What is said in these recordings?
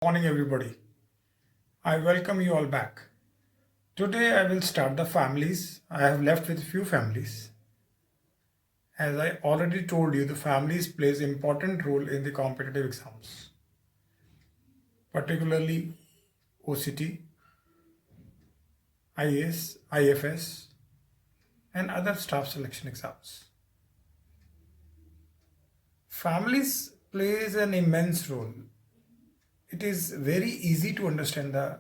Morning everybody. I welcome you all back. Today I will start the families. I have left with few families. As I already told you, the families plays important role in the competitive exams, particularly OCT, IAS, IFS and other staff selection exams. Families plays an immense role. It is very easy to understand the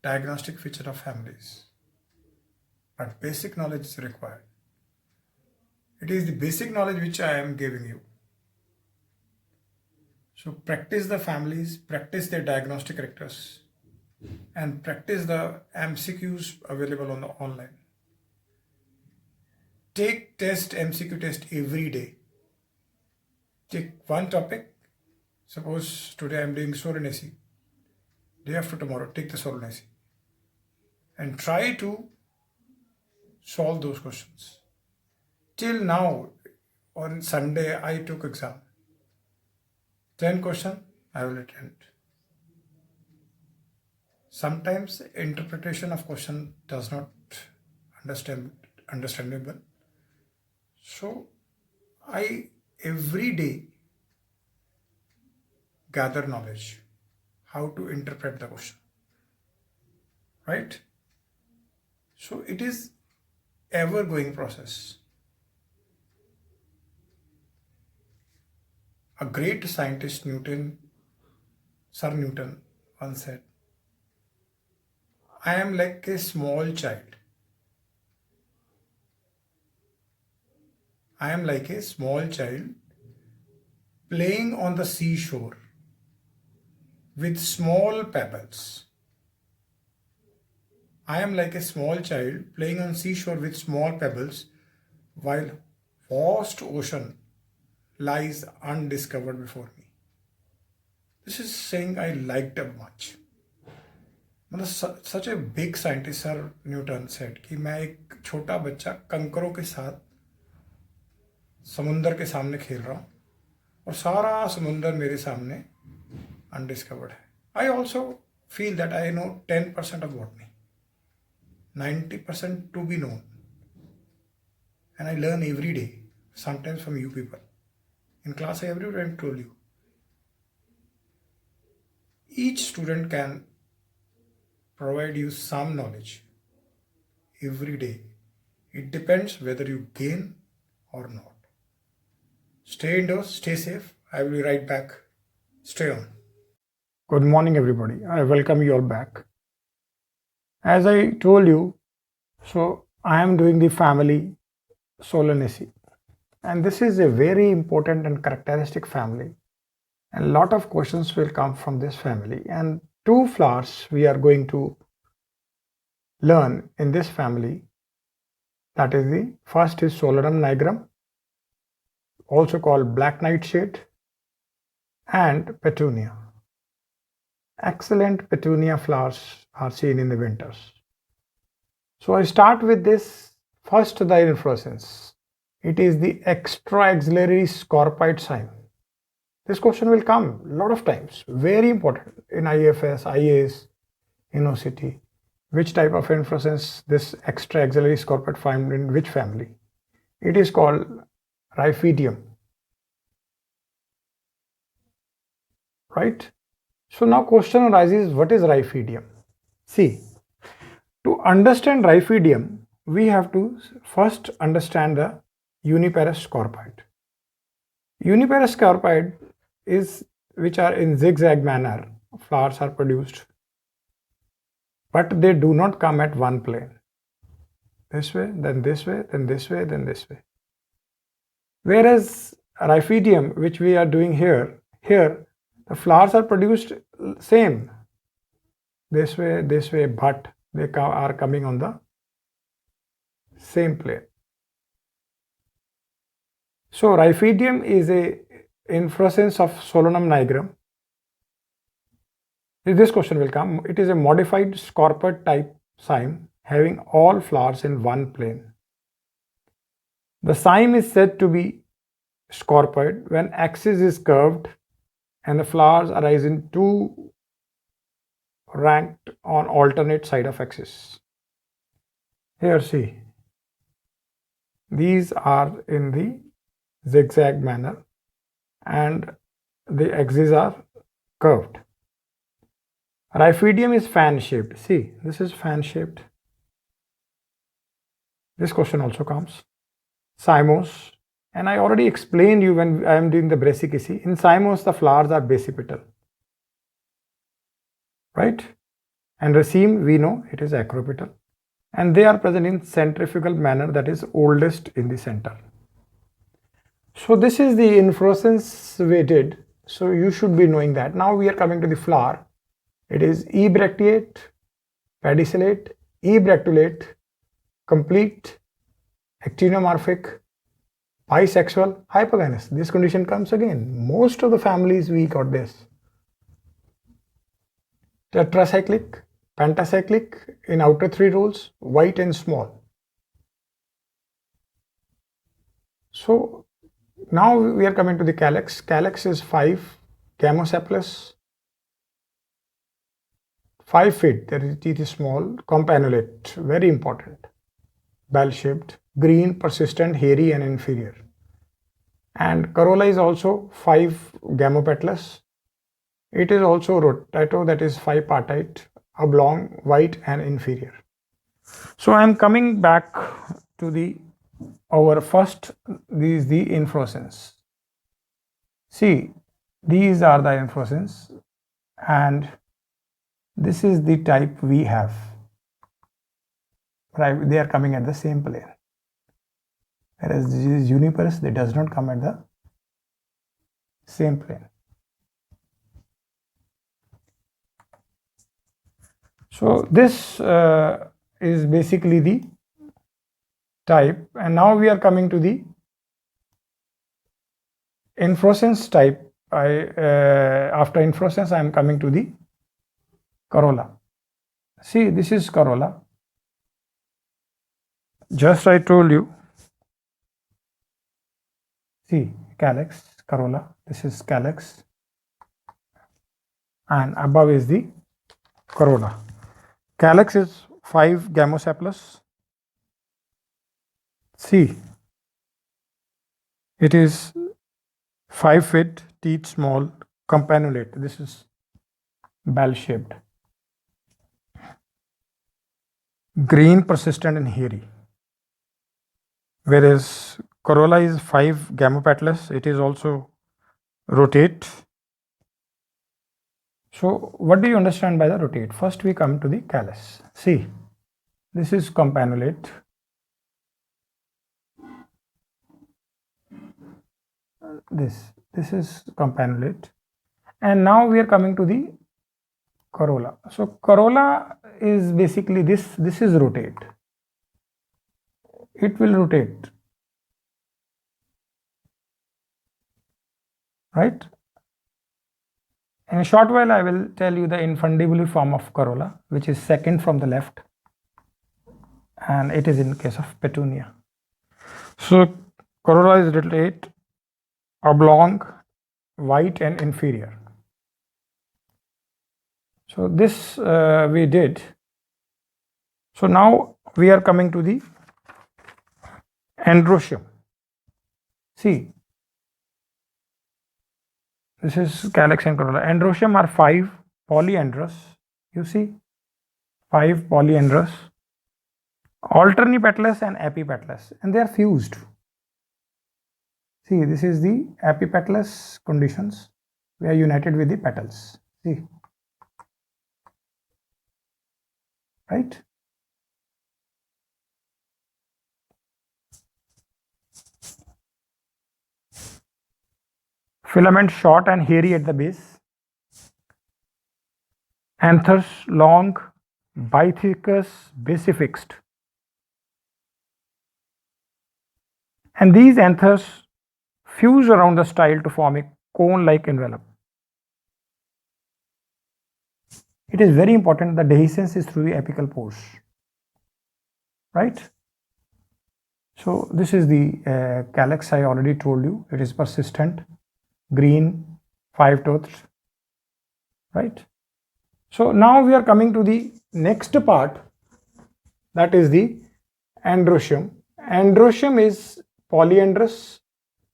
diagnostic feature of families, but basic knowledge is required. It is the basic knowledge which I am giving you. So practice the families, practice their diagnostic characters, and practice the MCQs available on the online. Take MCQ test every day. Take one topic. Suppose today I am doing SOLANACEAE. Day after tomorrow, take the SOLANACEAE. And try to solve those questions. Till now, on Sunday, I took exam. 10 question, I will attend. Sometimes interpretation of question does not understandable. So, I every day gather knowledge, how to interpret the question, right? So, it is ever going process. A great scientist, Sir Newton, once said, I am like a small child. I am like a small child playing on the seashore with small pebbles. I am like a small child playing on seashore with small pebbles while vast ocean lies undiscovered before me. This is saying I liked it much. Such a big scientist Sir Newton said कि मैं एक छोटा बच्चा कंकरों के साथ समुंदर के सामने खेल रहा हूँ और सारा समुंदर मेरे सामने undiscovered है. I also feel that I know 10% of botany, 90% to be known, and I learn every day, sometimes from you people. In class, I every time told you, each student can provide you some knowledge every day. It depends whether you gain or not. Stay indoors, stay safe. I will be right back. Stay on. Good morning, everybody. I welcome you all back. As I told you, so I am doing the family Solanaceae. And this is a very important and characteristic family. And a lot of questions will come from this family. And two flowers we are going to learn in this family. That is the first is Solanum nigrum, also called black nightshade, and petunia. Excellent petunia flowers are seen in the winters. So I start with this first, the inflorescence. It is the extra-axillary scorpite sign. This question will come a lot of times. Very important in IFS, IAS, in OCT. Which type of inflorescence this extra-axillary scorpite found in which family? It is called Rhiphidium. Right? So now question arises, what is Rhiphidium? See, to understand Rhiphidium, we have to first understand the uniparous scorpite. Uniparous scorpite is which are in zigzag manner, flowers are produced, but they do not come at one plane. This way, then this way, then this way, then this way. Whereas Rhiphidium, which we are doing here, the flowers are produced same, this way, but they are coming on the same plane. So Rhiphidium is a inflorescence of Solanum nigrum. This question will come. It is a modified scorpite type cyme having all flowers in one plane. The cyme is said to be scorpite when axis is curved and the flowers arise in two ranked on alternate side of axis. Here see, these are in the zigzag manner and the axes are curved. Rhaphidium is fan shaped. See, this is fan shaped. This question also comes. Cymos, and I already explained you when I am doing the brassicaceae. In cymos, the flowers are basipetal, right? And raceme, we know it is acropetal, and they are present in centrifugal manner, that is oldest in the center. So this is the inflorescence we did. So you should be knowing that. Now we are coming to the flower. It is ebracteate, pedicellate, ebracteolate, complete, actinomorphic, bisexual, hypogynous. This condition comes again. Most of the families we got this. Tetracyclic, pentacyclic in outer three rows, white and small. So now we are coming to the calyx. Calyx is 5 gamosepalous, 5 feet. The teeth is small, campanulate, very important, bell shaped, green, persistent, hairy and inferior. And corolla is also 5 gamopetalous. It is also rotato, that is 5 partite, oblong, white and inferior. So I am coming back to our first, these the inflorescence. See, these are the inflorescence and this is the type we have. Right, they are coming at the same plane. Whereas this is uniparous, they does not come at the same plane. So this is basically the type, and now we are coming to the inflorescence type. After inflorescence I am coming to the corolla. See, this is corolla. Just I told you. See, calyx, corolla. This is calyx, and above is the corolla. Calyx is 5 gamosepalous. See, it is 5 feet, teeth small, campanulate. This is bell shaped, green, persistent and hairy. Whereas corolla is 5 gamopetalous. It is also rotate. So what do you understand by the rotate? First we come to the callus. See, this is campanulate. This is campanulate, and now we are coming to the corolla. So corolla is basically this is rotate. It will rotate, right? In a short while I will tell you the infundibular form of corolla, which is second from the left, and it is in case of petunia. So corolla is rotate, oblong, white and inferior. So this we did. So now we are coming to the androecium. See, this is calyx and corolla. Androecium are 5 polyandrous. You see, 5 polyandrous, alternipetalous and epipetalous, and they are fused. See, this is the epipetalous conditions. We are united with the petals. See, right? Filament short and hairy at the base. Anthers long, bithecous, basifixed. And these anthers fuse around the style to form a cone-like envelope. It is very important that dehiscence is through the apical pores, right? So this is the calyx. I already told you it is persistent, green, 5 tooths, right? So now we are coming to the next part, that is the androecium. Androecium is polyandrous.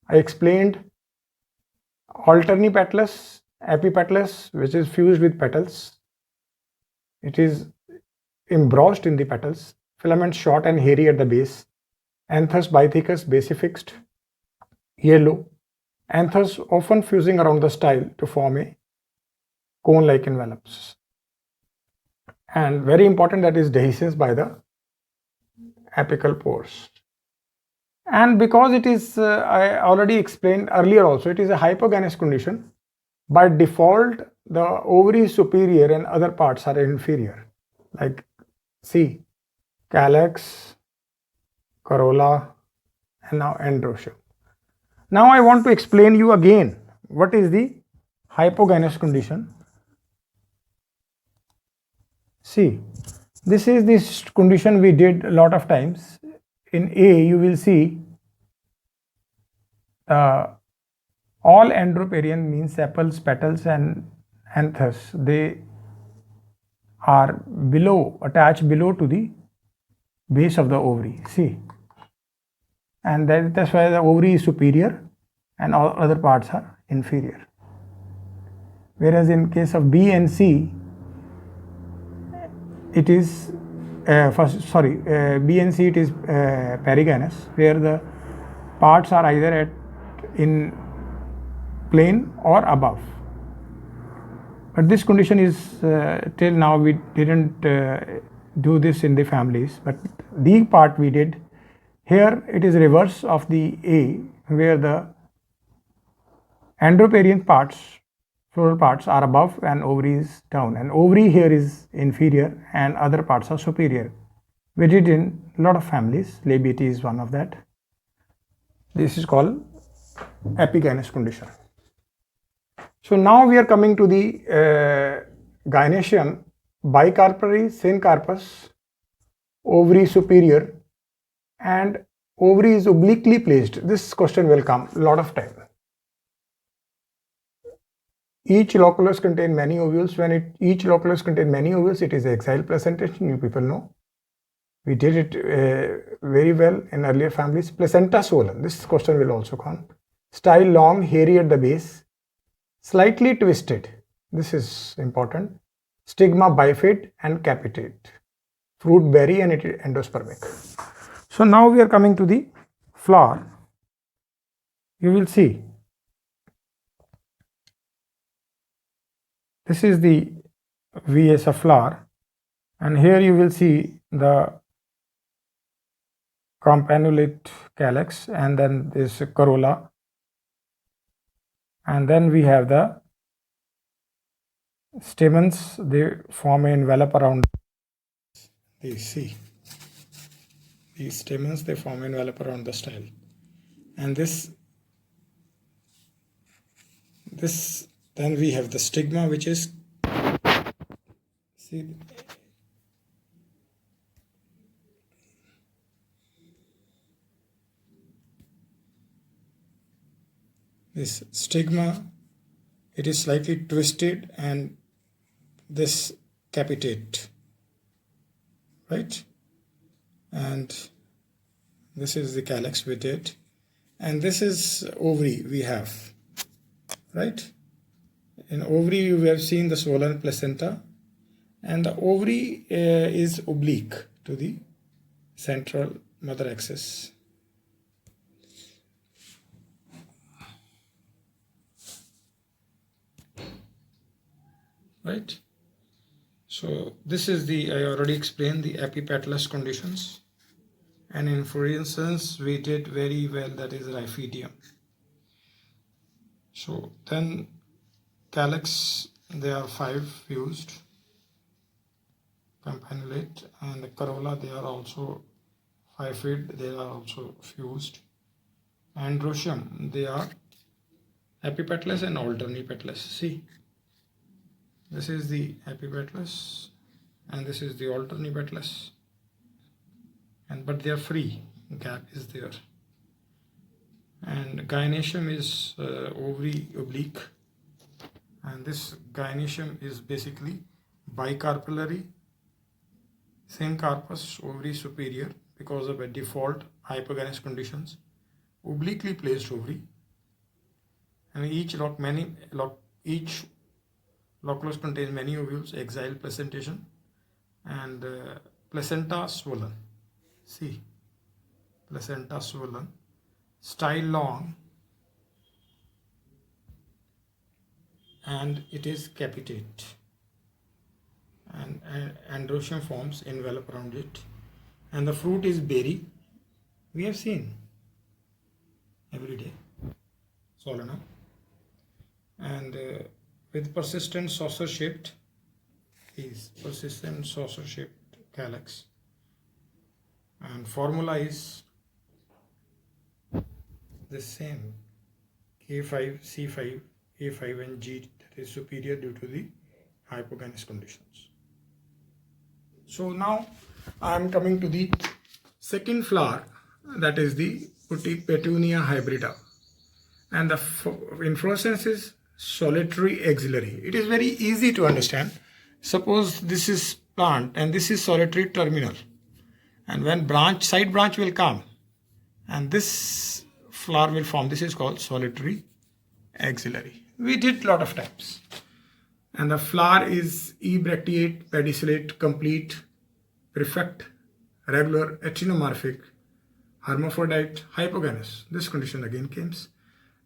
I explained alternipetalous, epipetalous, which is fused with petals. It is embossed in the petals. Filaments short and hairy at the base. Anthers bithecus, basifixed, yellow. Anthers often fusing around the style to form a cone-like envelopes. And very important, that is dehiscence by the apical pores. And because it is, I already explained earlier also, it is a hypogynous condition. By default, the ovary is superior and other parts are inferior. Like, see, calyx, corolla, and now androecium. Now I want to explain you again what is the hypogynous condition. See, this is this condition we did a lot of times. In A, you will see all androparian means sepals, petals, and anthers. They are below, attached below to the base of the ovary. See, and that's why the ovary is superior and all other parts are inferior. Whereas in case of B and C, it is B and C, it is perigynous, where the parts are either in plane or above. But this condition is till now we didn't do this in the families, but the part we did. Here it is reverse of the A, where the androparian parts, floral parts, are above and ovary is down, and ovary here is inferior and other parts are superior. We did in a lot of families. Labiate is one of that. This is called epigynous condition. So now we are coming to the gynoecium, bicarpary, syncarpus, ovary superior, and ovary is obliquely placed. This question will come a lot of time. Each loculus contains many ovules. When each loculus contains many ovules, it is axial placentation. You people know. We did it very well in earlier families. Placenta swollen. This question will also come. Style long, hairy at the base, slightly twisted. This is important. Stigma bifid and capitate. Fruit berry and it is endospermic. So now we are coming to the flower. You will see. This is the VS of flower, and here you will see the campanulate calyx, and then this corolla, and then we have the stamens. They form an envelope around. You see, these stamens, they form an envelope around the style, and this then we have the stigma, which is, see, this stigma, it is slightly twisted, and this capitate, right? And this is the calyx we did, and this is ovary we have, right? In ovary you have seen the swollen placenta, and the ovary is oblique to the central mother axis. Right? So this is the, I already explained the epipetalous conditions, and in for instance we did very well, that is rhaphidium. So then calyx, there are 5 fused, campanulate, and the corolla, they are also 5-fid, they are also fused. Androecium, they are epipetalous and alternipetalous. See, this is the epipetalous and this is the alternipetalous, and but they are free, gap is there. And gynoecium is ovary oblique, And this gynoecium is basically bicarpellary, same carpus, ovary superior because of a default hypogynous conditions, obliquely placed ovary, and each loculus contains many ovules, axile placentation, and placenta swollen. See, placenta swollen, style long, and it is capitate, and androecium forms envelop around it, and the fruit is berry. We have seen every day, solanum, and with persistent saucer shaped, is persistent saucer shaped calyx, and formula is the same, K5, C5, A5 and G, that is superior due to the hypogynous conditions. So now I am coming to the second flower, that is the Petunia hybrida, and the inflorescence is solitary axillary. It is very easy to understand. Suppose this is plant and this is solitary terminal, and when side branch will come and this flower will form, this is called solitary axillary. We did lot of times. And the flower is ebracteate, pedicellate, complete, perfect, regular, actinomorphic, hermaphrodite, hypogynous. This condition again comes.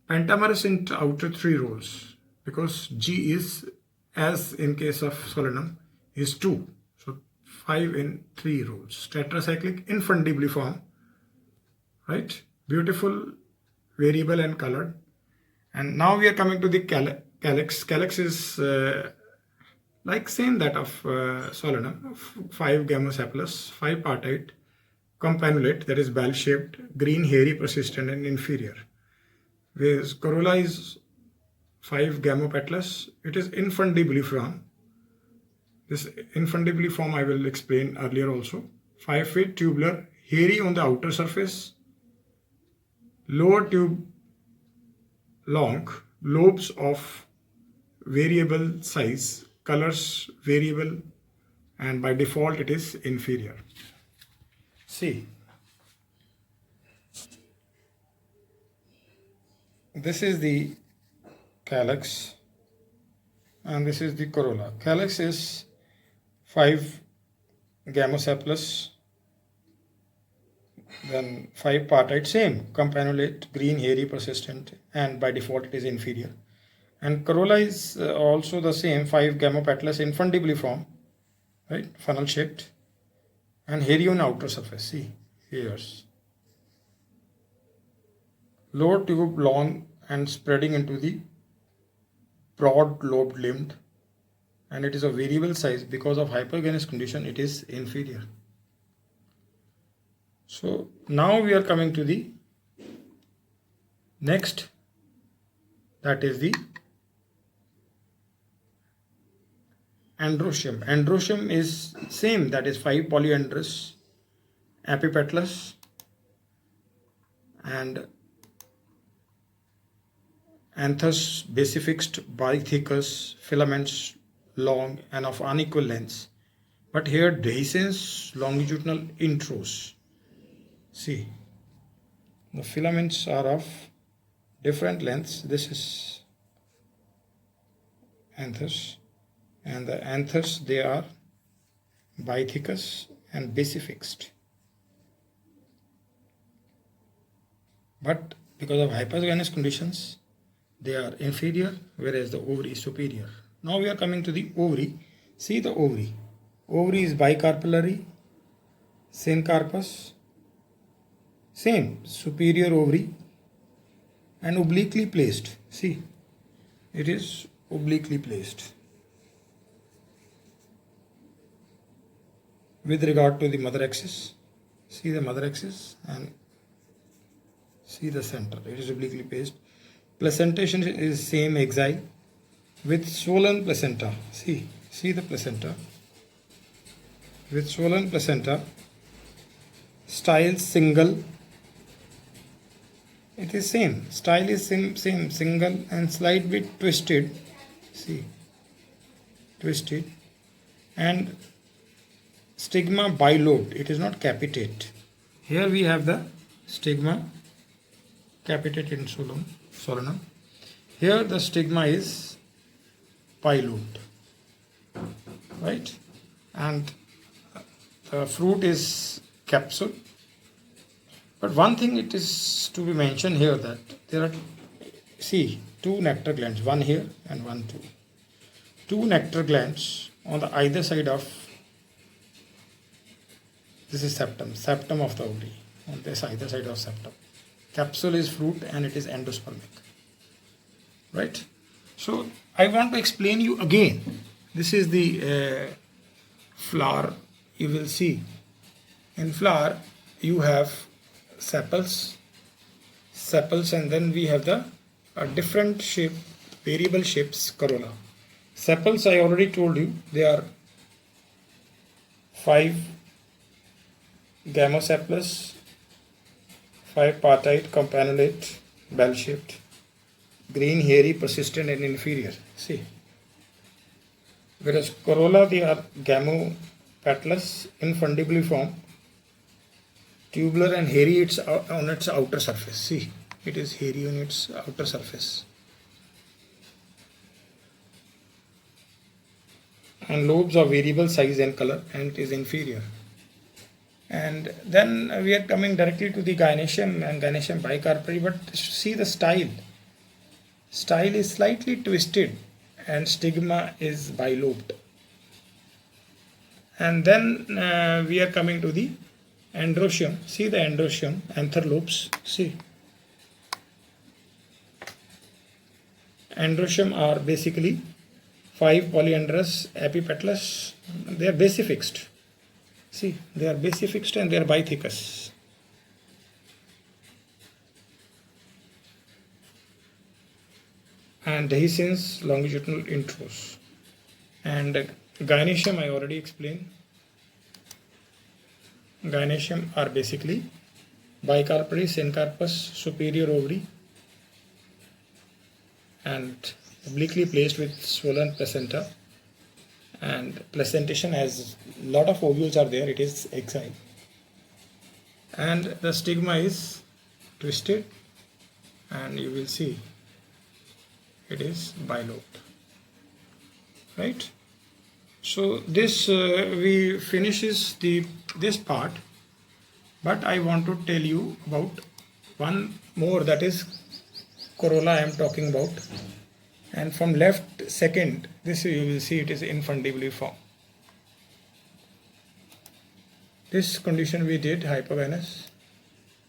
Pentamerous in outer 3 rows, because G is, as in case of solanum, is 2. So 5 in 3 rows. Tetracyclic, infundibuliform, right? Beautiful, variable and colored. And now we are coming to the calyx. Calyx is like same that of solanum, 5 gamosepalous, 5 partite, campanulate, that is bell shaped, green, hairy, persistent and inferior. Whereas corolla is 5 gamopetalous, it is infundibuliform. This infundibuliform I will explain earlier also. 5 feet, tubular, hairy on the outer surface, lower tube long, lobes of variable size, colors variable, and by default it is inferior. See, this is the calyx and this is the corolla. Calyx is 5 gamosepalous, then 5 partite, same, campanulate, green, hairy, persistent, and by default it is inferior. And corolla is also the same, 5 gamopetalous, infundibuliform, right, funnel shaped, and hairy on outer surface. See, hairs. Lower tube long and spreading into the broad lobed limbed, and it is a variable size. Because of hypergynous condition it is inferior. So now we are coming to the next, that is the androecium. Androecium is same, that is 5 polyandrous, epipetalous, and anthers basifixed, bithecous, filaments long and of unequal lengths, but here dehiscence longitudinal intros. See, the filaments are of different lengths. This is anthers, and the anthers, they are bithecous and basifixed, but because of hypergynous conditions they are inferior, whereas the ovary is superior. Now we are coming to the ovary. See the ovary. Ovary is bicarpellary, same carpus, same, superior ovary, and obliquely placed. See, it is obliquely placed with regard to the mother axis. See the mother axis and see the center. It is obliquely placed. Placentation is same, axile with swollen placenta. See the placenta with swollen placenta. Style single. It is same. Style is same, single and slight bit twisted See, twisted. And stigma bilobed, it is not capitate. Here we have the stigma capitate in solanum. Here the stigma is bilobed, right? And the fruit is capsule. But one thing it is to be mentioned here, that there are, see, two nectar glands, one here and one two. Two nectar glands on the either side of, this is septum of the ovary, on this either side of septum. Capsule is fruit and it is endospermic, right? So I want to explain you again. This is the flower. You will see in flower you have sepals, and then we have the different shape, variable shapes corolla. Sepals, I already told you, they are 5 gamosepalous, 5 partite, campanulate, bell-shaped, green, hairy, persistent and inferior. See. Whereas corolla, they are gamopetalous, infundibly formed, tubular and hairy on its outer surface. See, it is hairy on its outer surface. And lobes of variable size and color, and it is inferior. And then we are coming directly to the gynoecium and gynoecium bicarpary, but see the style. Style is slightly twisted and stigma is bilobed. And then we are coming to the androecium. See the androecium, anther lobes. See. Androecium are basically 5 polyandrous, epipetalous. They are basifixed. See, they are basifixed and they are bithecous. And dehiscence, longitudinal intros. And gynoecium I already explained. Gynoecium are basically bicarpary, syncarpous, superior ovary, and obliquely placed with swollen placenta, and placentation, as lot of ovules are there, it is exile, and the stigma is twisted, and you will see it is bilobed, right? So this we finishes this part, but I want to tell you about one more, that is corolla I am talking about. And from left second, this you will see it is infundibly formed. This condition we did hypogynous.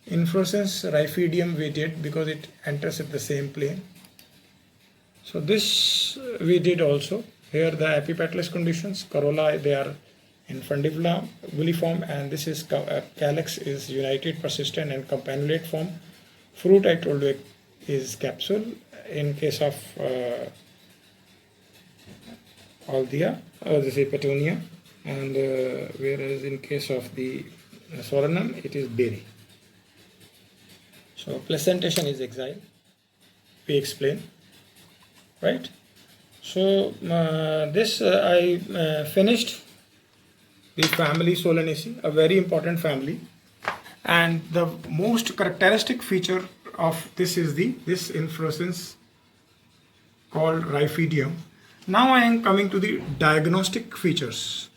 Inflorescence rhaphidium we did because it enters at the same plane. So this we did also. Here the epipetalous conditions, corolla they are infundibly formed, and this is calyx is united, persistent and campanulate form. Fruit I told you is capsule. In case of Aldea, this is petunia, and whereas in case of the solanum, it is berry. So placentation is exile. We explain, right? So this I finished the family Solanaceae, a very important family, and the most characteristic feature of this is this inflorescence called rhaphidium. Now I am coming to the diagnostic features.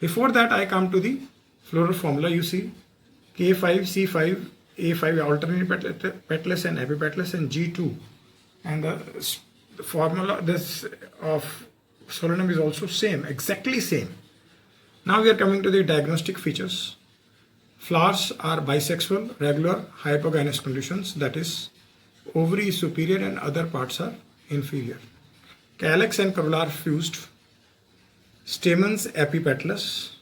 Before that I come to the floral formula. You see K5, C5, A5 alternate petalous and epipetalous, and G2, and the formula this of solanum is also same, exactly same. Now we are coming to the diagnostic features. Flowers are bisexual, regular, hypogynous conditions, that is ovary is superior and other parts are inferior. Calyx and corolla are fused. Stamens epipetalous,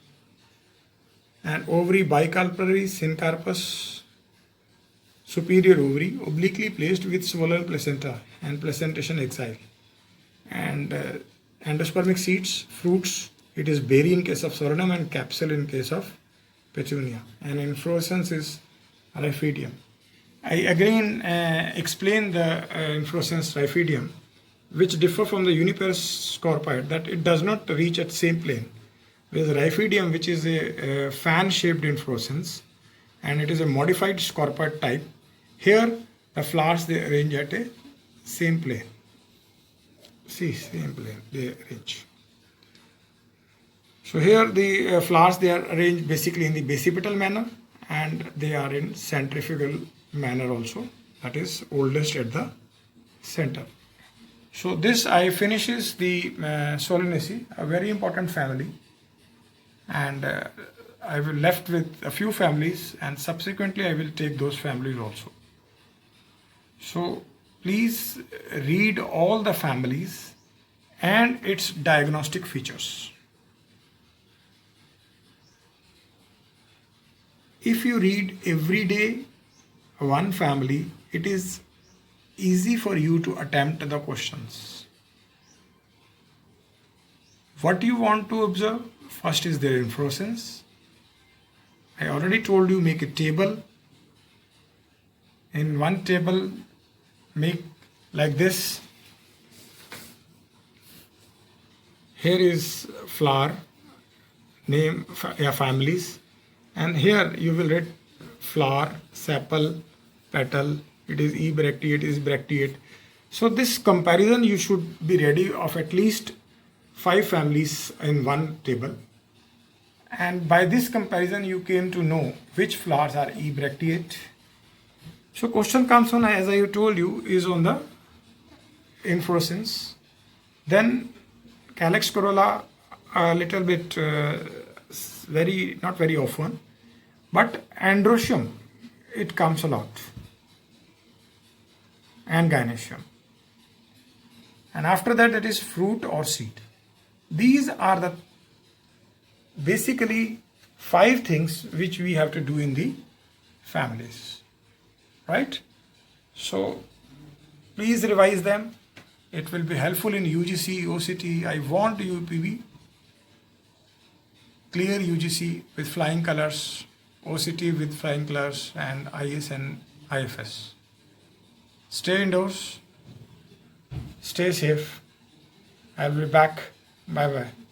and ovary bicarpary, syncarpous, superior ovary obliquely placed with swollen placenta and placentation exile. And endospermic seeds, fruits, it is berry in case of solanum and capsule in case of petunia, and inflorescence is rhaphidium. I again explain the inflorescence rhaphidium. which differ from the uniparous scorpioid, that it does not reach at same plane. There is Rhaphidium, which is a fan-shaped inflorescence, and it is a modified scorpioid type. Here, the flowers they arrange at a same plane. See, same plane they arrange. So here the flowers they are arranged basically in the basipetal manner, and they are in centrifugal manner also. That is oldest at the center. So this I finishes the Solanaceae, a very important family, and I will left with a few families, and subsequently I will take those families also. So please read all the families and its diagnostic features. If you read every day one family, it is easy for you to attempt the questions. What you want to observe? First is their inflorescence. I already told you, make a table. In one table, make like this. Here is flower, name, families, and here you will read flower, sepal, petal. It is ebracteate, it is bracteate. So this comparison you should be ready of at least 5 families in one table. And by this comparison you came to know which flowers are ebracteate. So question comes on, as I told you, is on the inflorescence. Then calyx corolla a little bit not very often, but androecium it comes a lot, and gynoecium. And after that it is fruit or seed. These are the basically 5 things which we have to do in the families, right? So please revise them. It will be helpful in UGC, OCT. I want you to be clear UGC with flying colors, OCT with flying colors, and IAS and IFS. Stay indoors, stay safe. I'll be back. Bye bye.